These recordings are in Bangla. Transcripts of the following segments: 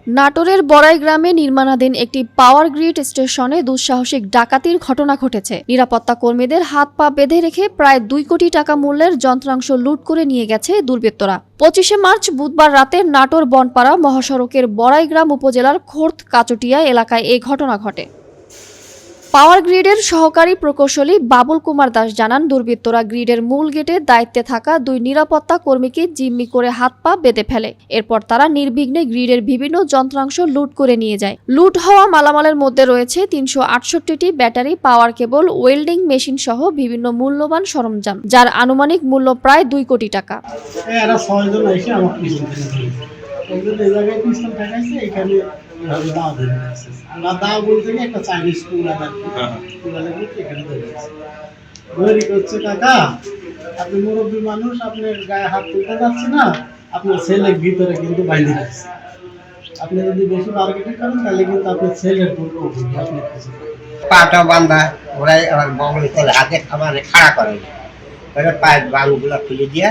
নাটোরের বড়াই গ্রামে নির্মাণাধীন একটি পাওয়ার গ্রিড স্টেশনে দুঃসাহসিক ডাকাতির ঘটনা ঘটেছে। নিরাপত্তা কর্মীদের হাত পা বেঁধে রেখে প্রায় 2 কোটি টাকা মূল্যের যন্ত্রাংশ লুট করে নিয়ে গেছে দুর্বৃত্তরা। 25শে মার্চ বুধবার রাতে নাটোর বনপাড়া মহাসড়কের বড়াইগ্রাম উপজেলার খোর্দ কাচটিয়া এলাকায় এই ঘটনা ঘটে। পাওয়ার গ্রিডের সহকারী প্রকৌশলী বাবুল কুমার দাস জানান, দুর্বৃত্তরা গ্রিডের মূল গেটে দায়িত্বে থাকা 2 নিরাপত্তা কর্মীকে জিম্মি করে হাত পা বেঁধে ফেলে। এরপর তারা নির্বিঘ্নে গ্রিডের বিভিন্ন যন্ত্রাংশ লুট করে নিয়ে যায়। লুট হওয়া মালামালের মধ্যে রয়েছে 368টি ব্যাটারি, পাওয়ার কেবল, ওয়েল্ডিং মেশিন সহ বিভিন্ন মূল্যবান সরঞ্জাম, যার আনুমানিক মূল্য প্রায় 2 কোটি টাকা। একটা চাইনিজ কাকা, আপনি মুরব্বী মানুষ, আপনার গায়ে হাত তুলতে যাচ্ছে না, আপনার ছেলের ভিতরে কিন্তু বাইরে রাখছে। আপনি যদি বেশি মার্কেটিং করেন তাহলে কিন্তু আপনার ছেলের পাটা বান্ধা ওরাই আবার বগলে তলে হাতে খামারে খাড়া করে, পায়ের বাংগুলো খুলে দিয়ে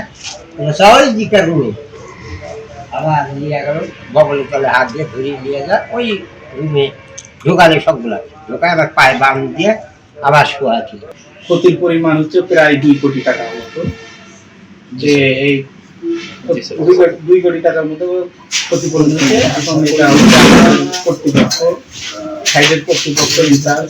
সবাই দিকে রুমে আবার নিয়ে গেল, বগলে তলে হাত দিয়ে ধরিয়ে নিয়ে যায় ওই রুমে ঢোকালে সবগুলা ঢোকায়, আবার পায়ে বাং দিয়ে আবার শোয়া ছিল। ক্ষতির পরিমাণ হচ্ছে প্রায় 2 কোটি টাকার মতো। যে এই 2 কোটি টাকার মতো ক্ষতিপূরণ হচ্ছে। এখন এটা কর্তৃপক্ষ, সাইডের কর্তৃপক্ষ ইনচার্জ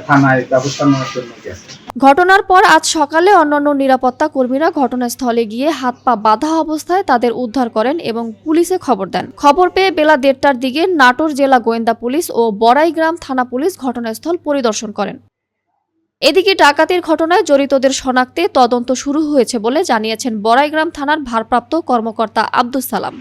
থানায় ব্যবস্থা নেওয়ার জন্য গেছে। ঘটনার পর আজ সকালে অন্যান্য নিরাপত্তা কর্মীরা ঘটনাস্থলে গিয়ে হাত পা বাঁধা অবস্থায় তাদের উদ্ধার করেন এবং পুলিশে খবর দেন। খবর পেয়ে বেলা 1:30টার দিকে নাটোর জেলা গোয়েন্দা পুলিশ ও বড়াইগ্রাম থানা পুলিশ ঘটনাস্থল পরিদর্শন করেন। এদিকে ডাকাতির ঘটনায় জড়িতদের শনাক্তে তদন্ত শুরু হয়েছে বলে জানিয়েছেন বড়াইগ্রাম থানার ভারপ্রাপ্ত কর্মকর্তা আব্দুস সালাম।